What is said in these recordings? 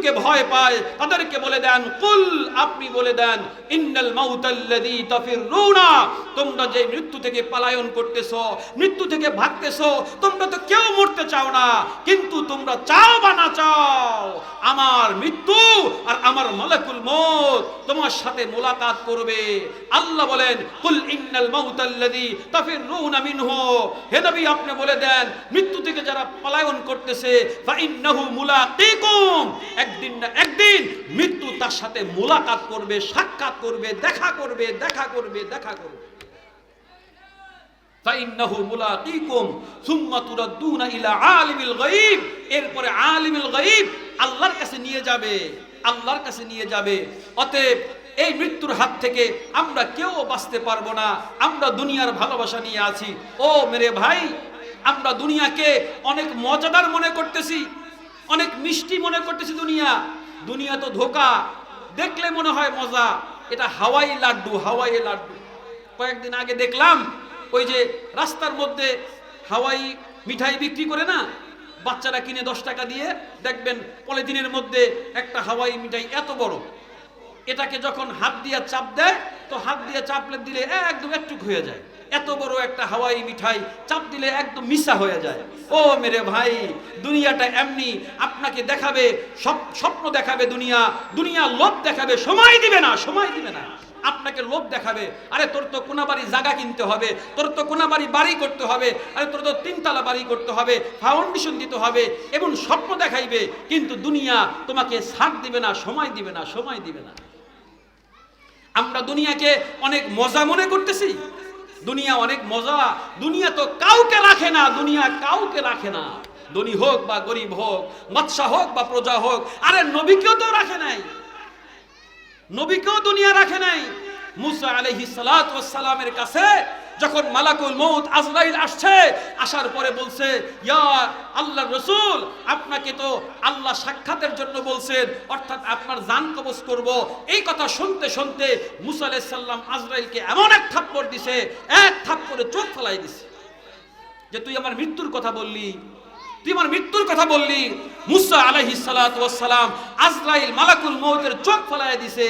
মৃত্যুকে ভয় পায় তাদেরকে বলে দেন, কুল, আপনি বলে দেন, ইন্নাল মাউতাল্লাযী তাফিরুনা, তোমরা যে মৃত্যু থেকে পলায়ন করতেছো, মৃত্যু থেকে ভাগতেছো, তোমরা তো কেউ মরতে চাও না, কিন্তু তোমরা চাও বা না চাও আমার মৃত্যু আর আমার মালাকুল মউত তোমার সাথে মুলাকাত করবে। আল্লাহ বলেন, কুল ইন্নাল মাউতাল্লাযী তাফিরুনা মিনহু, হে নবী আপনি বলে দেন, মৃত্যু থেকে যারা পলায়ন করতেছে ফা ইন্নাহু মুলাকিকুম, একদিন না একদিন মৃত্যু তার সাথে মুলাকাত করবে, সাক্ষাৎ করবে, দেখা করবে, দেখা করবে, দেখা করবে। ফাইন্নাহু মুলাকিকুম সুম্মা তুরাদ্দুনা ইলা আলিমিল গায়ব, এরপরে আলিমুল গায়ব আল্লাহর কাছে নিয়ে যাবে, আল্লাহর কাছে নিয়ে যাবে। অতএব এই মৃত্যুর হাত থেকে আমরা কেউ বাঁচতে পারবো না। আমরা দুনিয়ার ভালোবাসা নিয়ে আছি। ও মেরে ভাই, আমরা দুনিয়াকে অনেক মজাদার মনে করতেছি, অনেক মিষ্টি মনে করতেছি। দুনিয়া তো ধোঁকা, দেখলে মনে হয় মজা। এটা হাওয়াই লাড্ডু, হাওয়াই লাড্ডু। কয়েকদিন আগে দেখলাম ওই যে রাস্তার মধ্যে হাওয়াই মিঠাই বিক্রি করে না, বাচ্চারা কিনে 10 টাকা দিয়ে, দেখবেন পলিথিনের মধ্যে একটা হাওয়াই মিঠাই এত বড়, এটাকে যখন হাত দিয়ে চাপ দেয় তো হাত দিয়ে চাপলে দিলে একদম একটুক হয়ে যায়। এত বড় একটা হাওয়াই মিঠাই চাপ দিলে একদম মিশা হয়ে যায়। ও মেরে ভাই, দুনিয়াটা এমনি আপনাকে দেখাবে, স্বপ্ন দেখাবে, দুনিয়া লোভ দেখাবে, সময় দিবে না, সময় দিবে না। আপনাকে লোভ দেখাবে, আরে তোর তো কোনাবাড়ি জায়গা কিনতে হবে, তোর তো কোনাবাড়ি বাড়ি করতে হবে, আরে তোর তো 3 তলা বাড়ি করতে হবে, ফাউন্ডেশন দিতে হবে, এবং স্বপ্ন দেখাইবে। কিন্তু দুনিয়া তোমাকে ছাড় দিবে না, সময় দিবে না, সময় দিবে না। আমরা দুনিয়াকে অনেক মজা মনে করতেছি। দুনিয়া অনেক মজা। দুনিয়া তো কাউকে রাখে না, দুনিয়া কাউকে রাখে না। ধনী হোক বা গরিব হোক, বাদশা হোক বা প্রজা হোক। আরে নবীকেও তো রাখে নাই, নবীকেও দুনিয়া রাখে নাই। মুসা আলাইহিস সালাতু ওয়াস সালামের কাছে যখন মালাকুল মউত আজরাইল আসছে, আসার পরে বলছে, ইয়া আল্লাহর রাসূল, আপনাকে তো আল্লাহ সাক্ষাতের জন্য বলছেন, অর্থাৎ আপনার জান কবজ করব। এই কথা শুনতে শুনতে মুসা আলাইহিস সালাম আজরাইলকে এমন এক থাপ্পড় দিছে, এক থাপ্পড়ে চোখ ফেলাই দিছে, যে তুই আমার মৃত্যুর কথা বললি, তুই আমার মৃত্যুর কথা বললি। মুসা আলাইহিস সালাতু ওয়াস সালাম আজরাইল মালাকুল মউতের চোখ ফেলাই দিছে।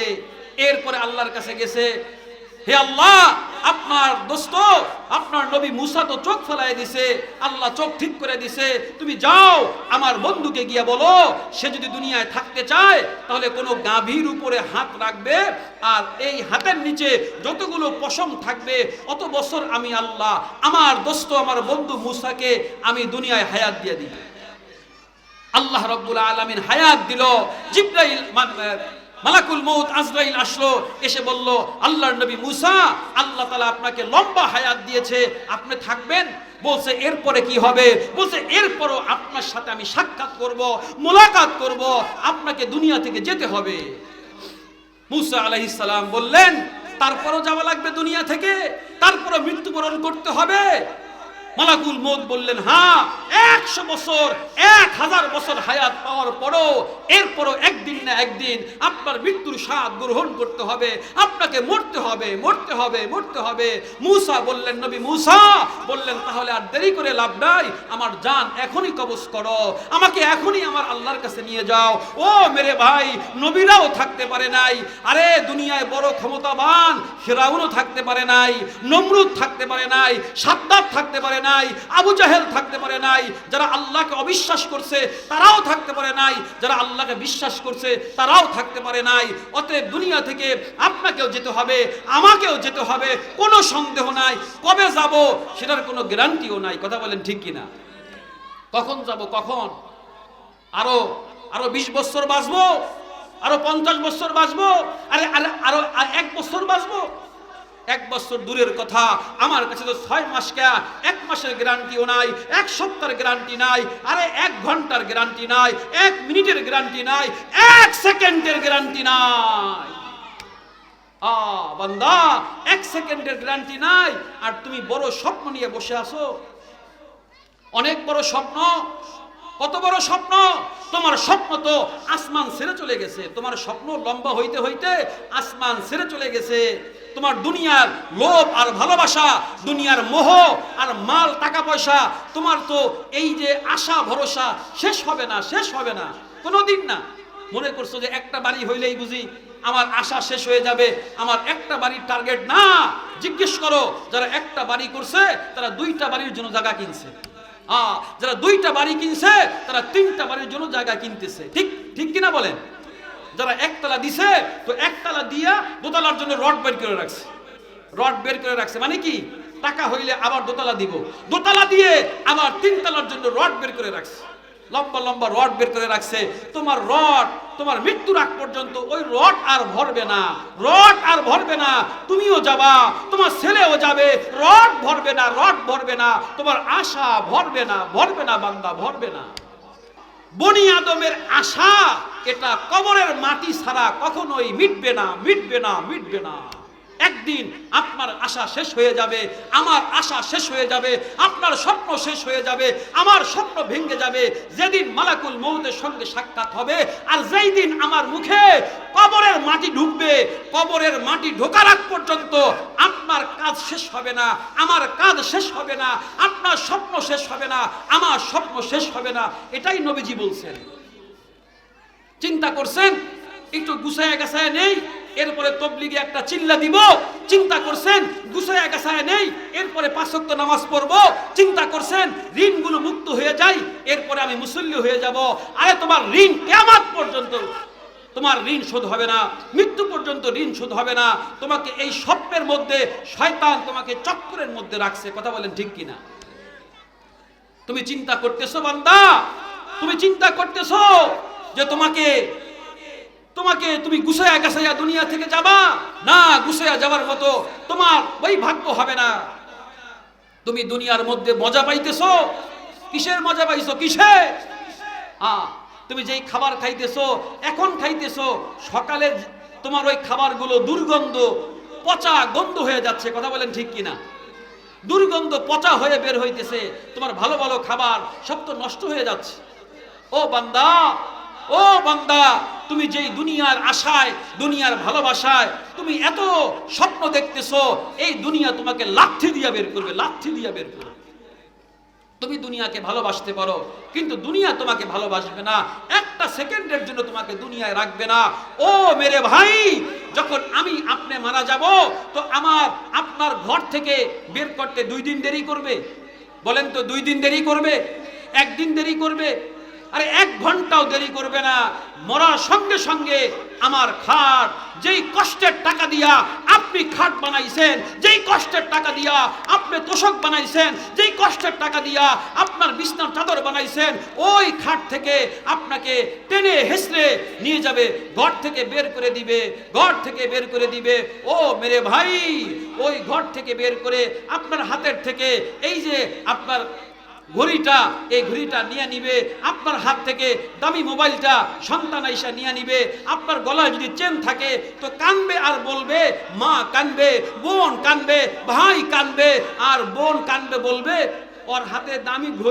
এরপরে আল্লাহর কাছে গেছে, হে আল্লাহ, আপনার দোস্ত আপনার নবী মুসা তো চোখ ফেলাই দিছে, আল্লাহ চোখ ঠিক করে দিছে, তুমি যাও আমার বন্ধুকে গিয়ে বলো, সে যদি দুনিয়ায় থাকতে চায় তাহলে কোনো গাভীর উপরে হাত রাখবে, আর এই হাতের নিচে যতগুলো পশম থাকবে অত বছর আমি আল্লাহ আমার দোস্ত আমার বন্ধু মুসাকে আমি দুনিয়ায় হায়াত দিয়ে দিই। আল্লাহ রাব্বুল আলামিন হায়াত দিল। জিবরাইল মালাকুল মউত আজরাইল আসলো, এসে বলল, আল্লাহর নবী মুসা, আল্লাহ তাআলা আপনাকে লম্বা হায়াত দিয়েছে, আপনি থাকবেন। বলছে এরপরে কি হবে? বলছে এরপরও আপনার সাথে আমি সাক্ষাৎ করব, মুলাকাত করব, আপনাকে দুনিয়া থেকে যেতে হবে। মুসা আলাইহিস সালাম বললেন, তারপরও যাওয়া লাগবে দুনিয়া থেকে, তারপরও মৃত্যুবরণ করতে হবে? মালাকুল মউত বললেন, হ্যাঁ, 100 বছর 1000 বছর হায়াত পাওয়ার পরও এরপরও একদিন না একদিন আপনার মৃত্যুর স্বাদ গ্রহণ করতে হবে, আপনাকে মরতে হবে, মরতে হবে, মরতে হবে। মুসা বললেন, নবী মুসা বললেন, তাহলে আর দেরি করে লাভ নাই, আমার জান এখনই কবজ করো, আমাকে এখনই আমার আল্লাহর কাছে নিয়ে যাও। ও মেরে ভাই, নবীরাও থাকতে পারে নাই। আরে দুনিয়ায় বড় ক্ষমতাবান ফিরাউনও থাকতে পারে নাই, নমরুদ থাকতে পারে নাই, সাদ্দাত থাকতে পারে নাই, আবু জাহেল থাকতে পারে নাই। যারা আল্লাহকে অবিশ্বাস করছে তারাও থাকতে পারে নাই, যারা আল্লাহকে বিশ্বাস করছে তারাও থাকতে পারে নাই। অতএব দুনিয়া থেকে আপনাকেও যেতে হবে, আমাকেও যেতে হবে, কোনো সন্দেহ নাই। কবে যাব সেটার কোনো গ্যারান্টিও নাই। কথা বলেন ঠিক কিনা? কখন যাব, কখন? আরো 20 বছর বাঁচবো, আরো 50 বছর বাঁচবো, আরো 1 বছর বাঁচবো? 1 বছর দূরের কথা, আমার কাছে তো 6 মাস কে, 1 মাসের গ্যারান্টিও নাই, 1 সপ্তাহের গ্যারান্টি নাই, আরে 1 ঘন্টার গ্যারান্টি নাই, 1 মিনিটের গ্যারান্টি নাই, 1 সেকেন্ডের গ্যারান্টি নাই। বান্দা, 1 সেকেন্ডের গ্যারান্টি নাই, আর তুমি বড় স্বপ্ন নিয়ে বসে আছো। অনেক বড় স্বপ্ন। কত বড় স্বপ্ন! তোমার স্বপ্ন তো আসমান ছেড়ে চলে গেছে, তোমার স্বপ্ন লম্বা হইতে হইতে আসমান ছেড়ে চলে গেছে। তোমার দুনিয়ার লোভ আর ভালোবাসা, দুনিয়ার মোহ আর মাল টাকা পয়সা, তোমার তো এই যে আশা ভরসা শেষ হবে না, শেষ হবে না, কোনোদিন না। মনে করছো যে একটা বাড়ি হইলেই বুঝি আমার আশা শেষ হয়ে যাবে, আমার একটা বাড়ির টার্গেট না। জিজ্ঞেস করো যারা একটা বাড়ি করছে তারা দুইটা বাড়ির জন্য জায়গা কিনছে, যারা দুইটা বাড়ি কিনছে তারা তিনটা বাড়ির জন্য জায়গা কিনতেছে। ঠিক ঠিক কিনা বলেন? যারা একতলা দিছে তো একতলা দিয়া দোতলার জন্য রড বের করে রাখছে, রড বের করে রাখছে মানে কি, টাকা হইলে আবার দোতলা দিব, দোতলা দিয়ে আবার তিনতলার জন্য রড বের করে রাখছে, লম্বা লম্বা রড বের করে রাখছে। তোমার রড তোমার মৃত্যুর আগ পর্যন্ত ওই রড আর ভরবে না, রড আর ভরবে না। তুমিও যাবা, তোমার ছেলেও যাবে, রড ভরবে না, রড ভরবে না, তোমার আশা ভরবে না, ভরবে না বান্দা, ভরবে না। বনি আদমের আশা এটা কবরের মাটি ছাড়া কখনোই মিটবে না, মিটবে না, মিটবে না। একদিন আপনার আশা শেষ হয়ে যাবে, আমার আশা শেষ হয়ে যাবে, আপনার স্বপ্ন শেষ হয়ে যাবে, আমার স্বপ্ন ভেঙে যাবে। যেদিন মালাকুল মউতের সঙ্গে সাক্ষাৎ হবে আর যেই দিন আমার মুখে কবরের মাটি ঢুকবে, কবরের মাটি ঢোকার আগ পর্যন্ত আপনার কাজ শেষ হবে না, আমার কাজ শেষ হবে না, আপনার স্বপ্ন শেষ হবে না, আমার স্বপ্ন শেষ হবে না। এটাই নবীজি বলছেন। চিন্তা করছেন একটু গুছায় গাছায় নেই, এরপরে তবলিগে একটা চিল্লা দিব। চিন্তা করছেন গুছায়া গাছায়া নেই, এরপরে 5 ওয়াক্ত নামাজ পড়বো। চিন্তা করছেন ঋণগুলো মুক্ত হয়ে যায়, এরপরে আমি মুসল্লি হয়ে যাব। আরে তোমার ঋণ কিয়ামত পর্যন্ত তোমার ঋণ শোধ হবে না, মৃত্যু পর্যন্ত ঋণ শোধ হবে না। তোমাকে এই স্বপ্নের মধ্যে শয়তান তোমাকে চক্করের মধ্যে রাখছে। কথা বলেন ঠিক কিনা? তুমি চিন্তা করতেছো বান্দা, তুমি চিন্তা করতেছো যে তোমাকে তুমি গুছায়া গাছায়া দুনিয়া থেকে যাবা না, গুছায়া যাবার মতো তোমার ওই ভাগ্য হবে না। তুমি দুনিয়ার মধ্যে মজা পাইতেছো, কিসের মজা পাইছো? কিসে? তুমি যেই খাবার খাইতেছো, এখন খাইতেছো, সকালে তোমার ওই খাবারগুলো দুর্গন্ধ, পচা গন্ধ হয়ে যাচ্ছে। কথা বলেন ঠিক কিনা? দুর্গন্ধ পচা হয়ে বের হইতেছে, তোমার ভালো ভালো খাবার সব তো নষ্ট হয়ে যাচ্ছে। ও বান্দা, ও বান্দা, তুমি যেই দুনিয়ার আশায়, দুনিয়ার ভালোবাসায় তুমি এত স্বপ্ন দেখতেছো, এই দুনিয়া তোমাকে লাথি দিয়া বের করবে, লাথি দিয়া বের করবে। তুমি দুনিয়াকে ভালোবাসতে পারো, কিন্তু দুনিয়া তোমাকে ভালোবাসবে না, একটা সেকেন্ডের জন্য তোমাকে দুনিয়ায় রাখবে না। ও মেরে ভাই, যখন আমি আপনি মারা যাব তো আপনার ঘর থেকে বের করতে 2 দিন দেরি করবে? বলেন তো, 2 দিন দেরি করবে? 1 দিন দেরি করবে? আরে 1 ঘন্টাও দেরি করবে না। মরার সঙ্গে সঙ্গে আমার খাট, যেই কষ্টের টাকা দিয়া আপনি খাট বানাইছেন, যেই কষ্টের টাকা দিয়া আপনি তোষক বানাইছেন, যেই কষ্টের টাকা দিয়া আপনার বিছনার চাদর বানাইছেন, ওই খাট থেকে আপনাকে টেনে হেসড়ে নিয়ে যাবে, ঘর থেকে বের করে দিবে, ঘর থেকে বের করে দিবে। ও মেরে ভাই, ওই ঘর থেকে বের করে আপনার হাতের থেকে এই যে আপনার ঘড়িটা, এই ঘড়িটা নিয়ে নিবে, আপনার হাত থেকে দামি মোবাইলটা সন্তান আইসা নিয়ে নিবে। আপনার গলায় যদি চেন থাকে তো কানবে আর বলবে, মা কানবে, বোন কানবে, ভাই কানবে, আর বোন কানবে বলবে ওর হাতে দামি